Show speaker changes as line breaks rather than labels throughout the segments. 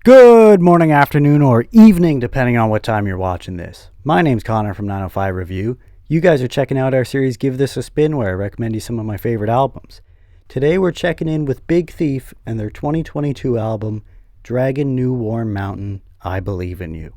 Good morning, afternoon, or evening, depending on what time you're watching this. My name's Connor from 905 Review. You guys are checking out our series Give This a Spin, where I recommend you some of my favorite albums. Today we're checking in with Big Thief and their 2022 album, Dragon New Warm Mountain, I Believe in You.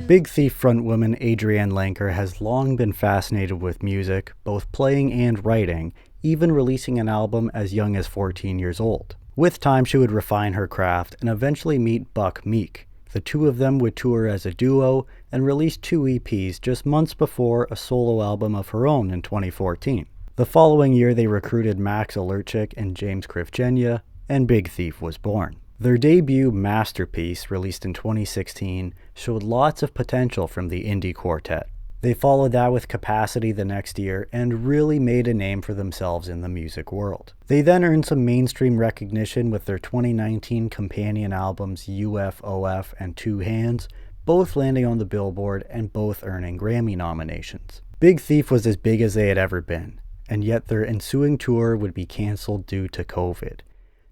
Big Thief frontwoman Adrienne Lenker has long been fascinated with music, both playing and writing, even releasing an album as young as 14 years old. With time, she would refine her craft and eventually meet Buck Meek. The two of them would tour as a duo and release 2 EPs just months before a solo album of her own in 2014. The following year, they recruited Max Alerchik and James Krivchenia, and Big Thief was born. Their debut masterpiece, released in 2016, showed lots of potential from the indie quartet. They followed that with Capacity the next year and really made a name for themselves in the music world. They then earned some mainstream recognition with their 2019 companion albums UFOF and Two Hands, both landing on the Billboard and both earning Grammy nominations. Big Thief was as big as they had ever been, and yet their ensuing tour would be cancelled due to COVID.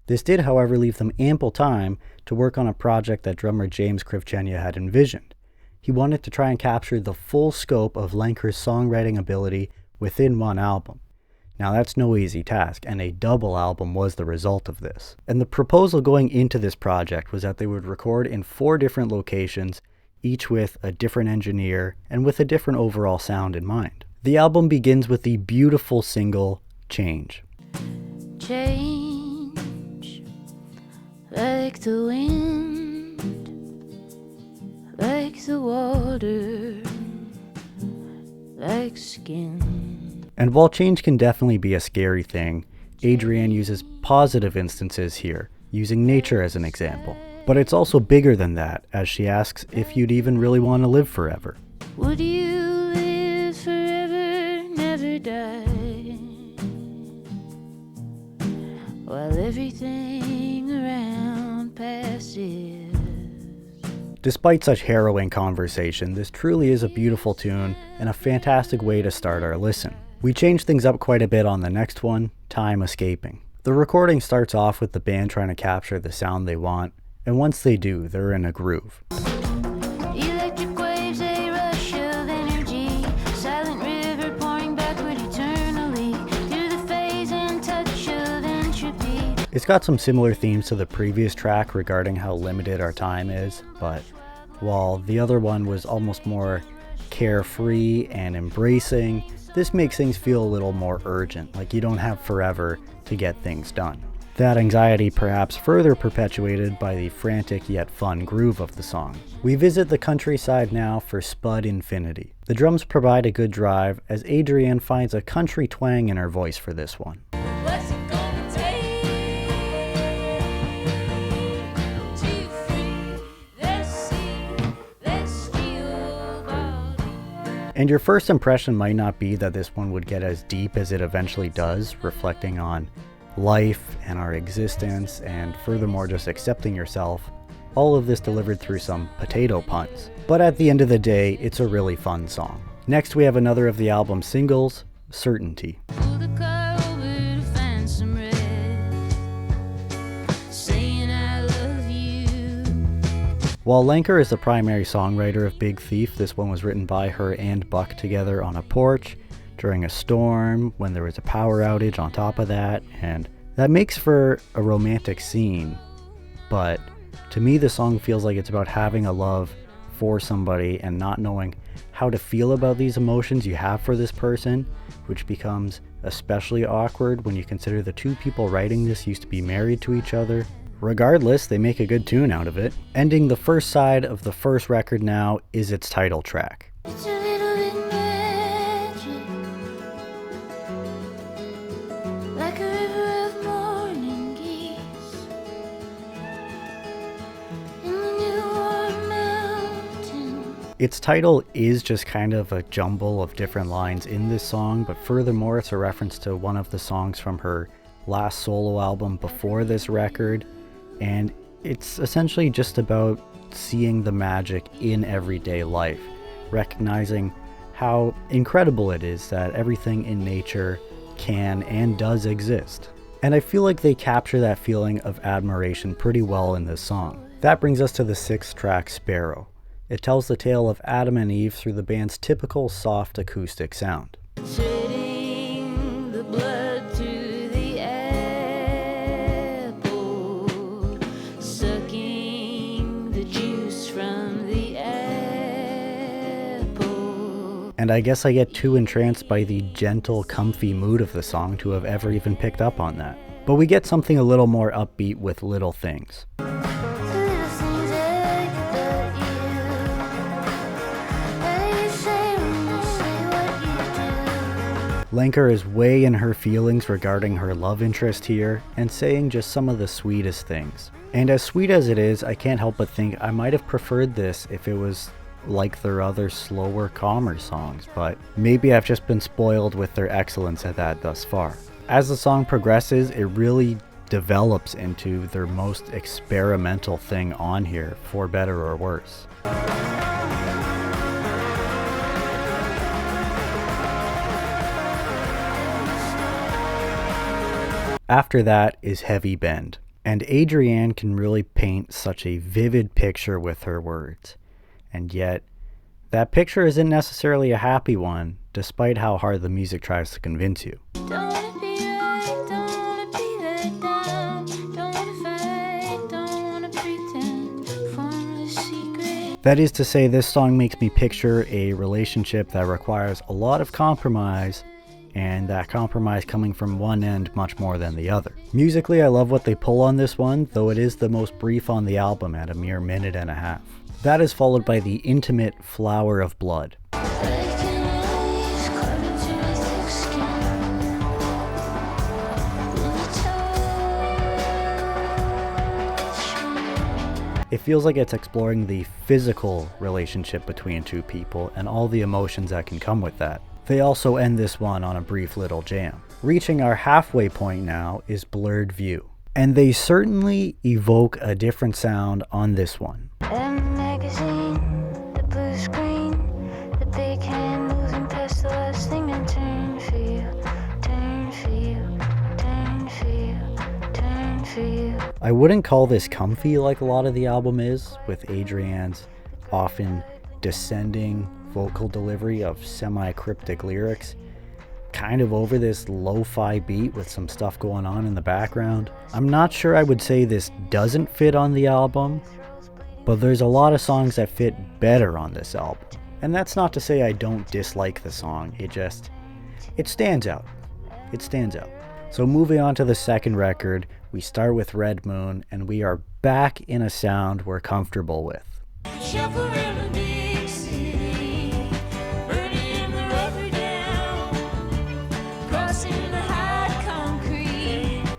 This did, however, leave them ample time to work on a project that drummer James Krivchenia had envisioned. He wanted to try and capture the full scope of Lenker's songwriting ability within one album. Now that's no easy task, and a double album was the result of this. And the proposal going into this project was that they would record in 4 different locations, each with a different engineer and with a different overall sound in mind. The album begins with the beautiful single, Change.
Change, like the wind, like the water, like skin.
And while change can definitely be a scary thing, Adrienne uses positive instances here, using nature as an example. But it's also bigger than that, as she asks if you'd even really want to live forever.
Would you live forever, never die, while everything around passes?
Despite such harrowing conversation, this truly is a beautiful tune and a fantastic way to start our listen. We change things up quite a bit on the next one, Time Escaping. The recording starts off with the band trying to capture the sound they want, and once they do, they're in a groove.
Electric waves, a rush of energy, silent river pouring backward eternally, through the phase and touch of entropy.
It's got some similar themes to the previous track regarding how limited our time is, but while the other one was almost more carefree and embracing, this makes things feel a little more urgent, like you don't have forever to get things done. That anxiety perhaps further perpetuated by the frantic yet fun groove of the song. We visit the countryside now for Spud Infinity. The drums provide a good drive as Adrienne finds a country twang in her voice for this one.
What's it gonna take to free the sea that steal body?
And your first impression might not be that this one would get as deep as it eventually does, reflecting on life and our existence, and furthermore just accepting yourself. All of this delivered through some potato puns. But at the end of the day, it's a really fun song. Next we have another of the album's singles, Certainty.
Pull the car over to find some rest, saying I love you.
While Lenker is the primary songwriter of Big Thief, this one was written by her and Buck together on a porch during a storm, when there was a power outage on top of that, and that makes for a romantic scene. But to me, the song feels like it's about having a love for somebody and not knowing how to feel about these emotions you have for this person, which becomes especially awkward when you consider the 2 people writing this used to be married to each other. Regardless, they make a good tune out of it. Ending the first side of the first record now is its title track.
It's a little bit magic, like a river of morning geese in the new warm mountain.
Its title is just kind of a jumble of different lines in this song, but furthermore, it's a reference to one of the songs from her last solo album before this record, and it's essentially just about seeing the magic in everyday life, recognizing how incredible it is that everything in nature can and does exist. And I feel like they capture that feeling of admiration pretty well in this song. That brings us to the 6th track, Sparrow. It tells the tale of Adam and Eve through the band's typical soft acoustic sound.
Shedding the blood through the apple, sucking the juice from the apple.
And I guess I get too entranced by the gentle, comfy mood of the song to have ever even picked up on that. But we get something a little more upbeat with Little Things. Lenker is way in her feelings regarding her love interest here, and saying just some of the sweetest things. And as sweet as it is, I can't help but think I might have preferred this if it was like their other slower, calmer songs, but maybe I've just been spoiled with their excellence at that thus far. As the song progresses, it really develops into their most experimental thing on here, for better or worse. After that is Heavy Bend, and Adrienne can really paint such a vivid picture with her words. And yet, that picture isn't necessarily a happy one, despite how hard the music tries to convince you.
Don't wanna be right, don't wanna be let down, don't wanna fight, don't wanna pretend, form a secret.
That is to say, this song makes me picture a relationship that requires a lot of compromise, and that compromise coming from one end much more than the other. Musically, I love what they pull on this one, though it is the most brief on the album at a mere minute and a half. That is followed by the intimate Flower of Blood. It feels like it's exploring the physical relationship between two people and all the emotions that can come with that. They also end this one on a brief little jam. Reaching our halfway point now is Blurred View, and they certainly evoke a different sound on this one.
Magazine, the blue screen, the big hand moving past the last thing and turn for you, turn for you, turn for you, turn for you.
I wouldn't call this comfy like a lot of the album is, with Adrienne's often descending vocal delivery of semi-cryptic lyrics, kind of over this lo-fi beat with some stuff going on in the background. I'm not sure I would say this doesn't fit on the album, but there's a lot of songs that fit better on this album. And that's not to say I don't dislike the song, it stands out. It stands out. So moving on to the second record, we start with Red Moon, and we are back in a sound we're comfortable with.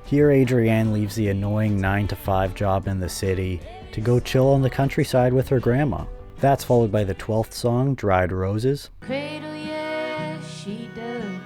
Here Adrienne leaves the annoying 9-to-5 job in the city to go chill on the countryside with her grandma. That's followed by the 12th song, Dried Roses.
Cradle, yeah, she does.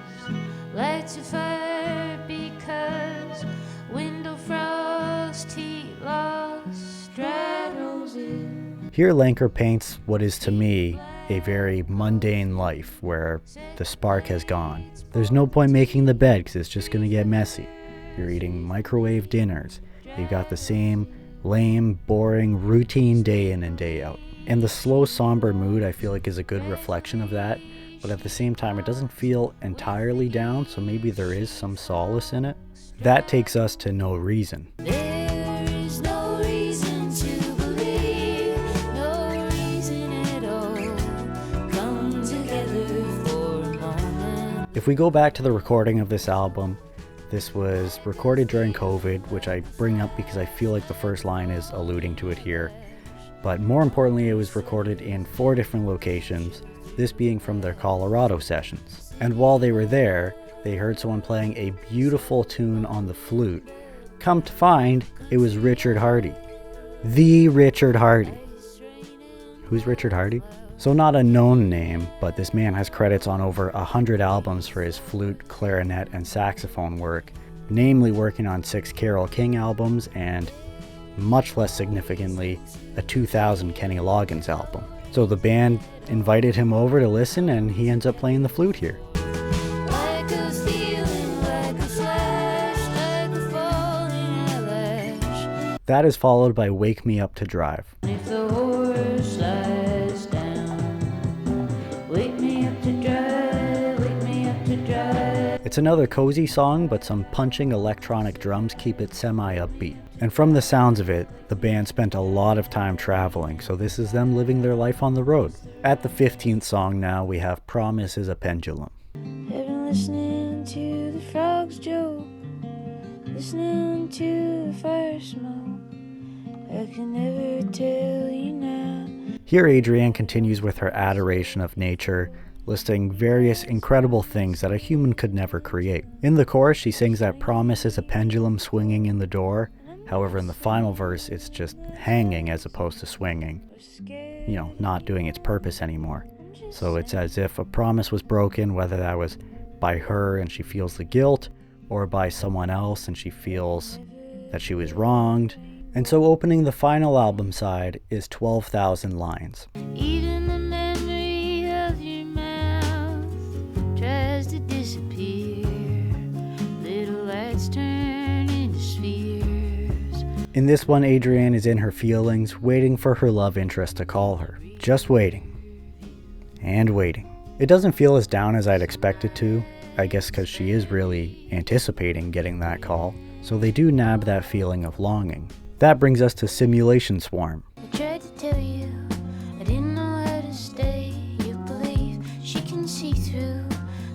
Lights a fire because window frost, heat loss, dried roses.
Here Lenker paints what is to me a very mundane life where the spark has gone. There's no point making the bed because it's just going to get messy. You're eating microwave dinners. You've got the same lame, boring, routine day in and day out. And the slow, somber mood I feel like is a good reflection of that, but at the same time it doesn't feel entirely down, so maybe there is some solace in it. That takes us to No Reason.
There is no reason to believe, no reason at all. Come together for a moment.
If we go back to the recording of this album, this was recorded during COVID, which I bring up because I feel like the first line is alluding to it here. But more importantly, it was recorded in 4 different locations, this being from their Colorado sessions. And while they were there, they heard someone playing a beautiful tune on the flute. Come to find, it was Richard Hardy. The Richard Hardy. Who's Richard Hardy? So not a known name, but this man has credits on over 100 albums for his flute, clarinet, and saxophone work, namely working on 6 Carole King albums and, much less significantly, a 2000 Kenny Loggins album. So the band invited him over to listen, and he ends up playing the flute here.
Like a feeling
That is followed by Wake Me Up to Drive.
If the horse lies down, wake me up to drive, wake me up to drive.
It's another cozy song, but some punching electronic drums keep it semi-upbeat. And from the sounds of it, the band spent a lot of time traveling, so this is them living their life on the road. At the 15th song now, we have Promise is a Pendulum.
I've been listening to the frogs joke, listening to the fire smoke. I can never tell you now.
Here Adrienne continues with her adoration of nature, listing various incredible things that a human could never create. In the chorus, she sings that promise is a pendulum swinging in the door. However, in the final verse, it's just hanging as opposed to swinging. You know, not doing its purpose anymore. So it's as if a promise was broken, whether that was by her and she feels the guilt, or by someone else and she feels that she was wronged. And so opening the final album side is 12,000 Lines.
Even the memory of your mouth tries to disappear. Little lights turn into spheres.
In this one, Adrienne is in her feelings, waiting for her love interest to call her. Just waiting. And waiting. It doesn't feel as down as I'd expect it to, I guess because she is really anticipating getting that call, so they do nab that feeling of longing. That brings us to Simulation Swarm.
I tried to tell you, I didn't know how to stay. You believe she can see through,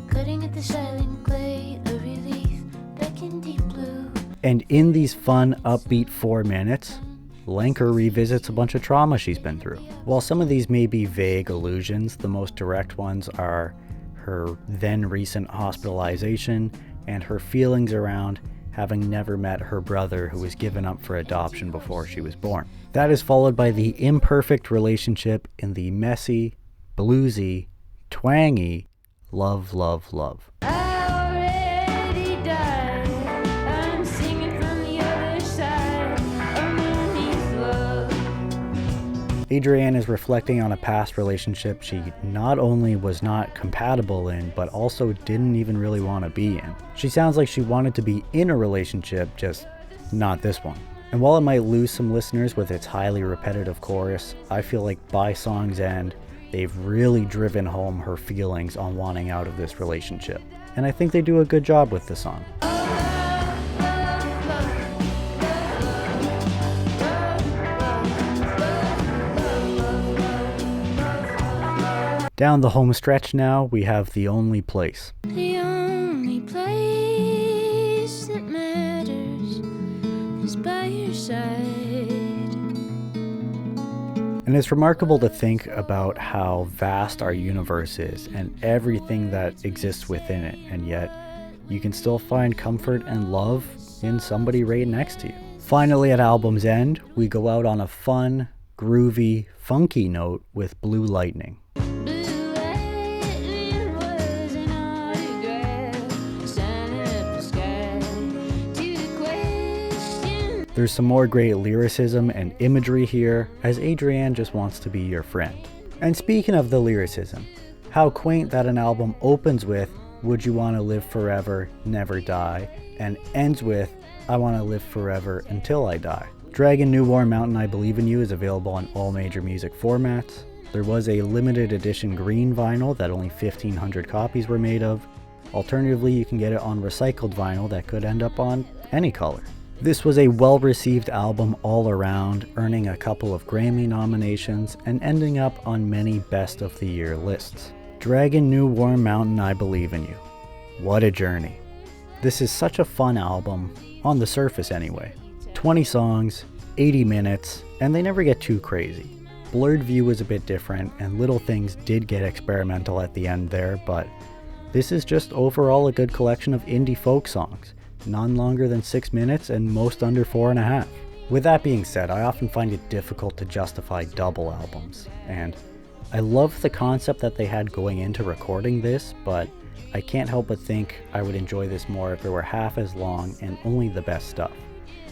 cutting at the silent clay, a relief back in deep blue.
And in these fun, upbeat 4 minutes, Lenker revisits a bunch of trauma she's been through. While some of these may be vague allusions, the most direct ones are her then recent hospitalization and her feelings around having never met her brother who was given up for adoption before she was born. That is followed by the imperfect relationship in the messy, bluesy, twangy Love, Love, Love.
I already died. I'm singing from the other side, underneath love.
Adrienne is reflecting on a past relationship she not only was not compatible in, but also didn't even really want to be in. She sounds like she wanted to be in a relationship, just not this one. And while it might lose some listeners with its highly repetitive chorus, I feel like by song's end, they've really driven home her feelings on wanting out of this relationship. And I think they do a good job with the song. Down the home stretch now, we have The Only Place.
The only place that matters is by your side.
And it's remarkable to think about how vast our universe is and everything that exists within it, and yet you can still find comfort and love in somebody right next to you. Finally, at album's end, we go out on a fun, groovy, funky note with Blue Lightning.
Blue lightning was an autograph, signing up the sky to the question.
There's some more great lyricism and imagery here, as Adrienne just wants to be your friend. And speaking of the lyricism, how quaint that an album opens with Would You Want to Live Forever, Never Die, and ends with I Want to Live Forever Until I Die. Dragon New Warm Mountain I Believe in You is available on all major music formats. There was a limited edition green vinyl that only 1,500 copies were made of. Alternatively, you can get it on recycled vinyl that could end up on any color. This was a well-received album all around, earning a couple of Grammy nominations and ending up on many Best of the Year lists. Dragon New Warm Mountain I Believe in You. What a journey. This is such a fun album, on the surface anyway. 20 songs, 80 minutes, and they never get too crazy. Blurred View was a bit different, and Little Things did get experimental at the end there, but this is just overall a good collection of indie folk songs, none longer than 6 minutes and most under 4.5. With that being said, I often find it difficult to justify double albums, and I love the concept that they had going into recording this, but I can't help but think I would enjoy this more if it were half as long and only the best stuff.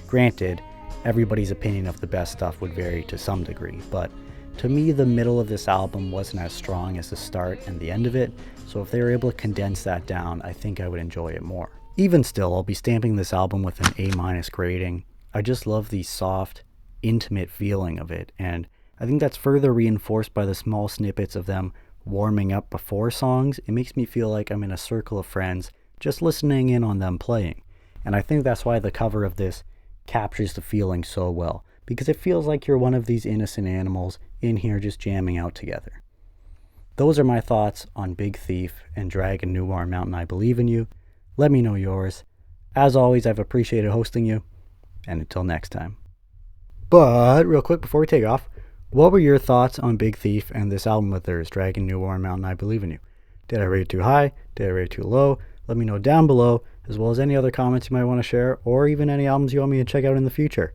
Granted, everybody's opinion of the best stuff would vary to some degree, but to me the middle of this album wasn't as strong as the start and the end of it, so if they were able to condense that down, I think I would enjoy it more. Even still, I'll be stamping this album with an A- grading. I just love the soft, intimate feeling of it, and I think that's further reinforced by the small snippets of them warming up before songs. It makes me feel like I'm in a circle of friends just listening in on them playing. And I think that's why the cover of this captures the feeling so well, because it feels like you're one of these innocent animals in here just jamming out together. Those are my thoughts on Big Thief and Dragon Noir Mountain I Believe in You. Let me know yours. As always, I've appreciated hosting you, and until next time. But, real quick before we take off, what were your thoughts on Big Thief and this album of theirs, Dragon Noir Mountain I Believe in You? Did I rate it too high? Did I rate it too low? Let me know down below, as well as any other comments you might want to share, or even any albums you want me to check out in the future.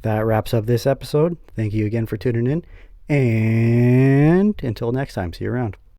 That wraps up this episode. Thank you again for tuning in, and until next time, see you around.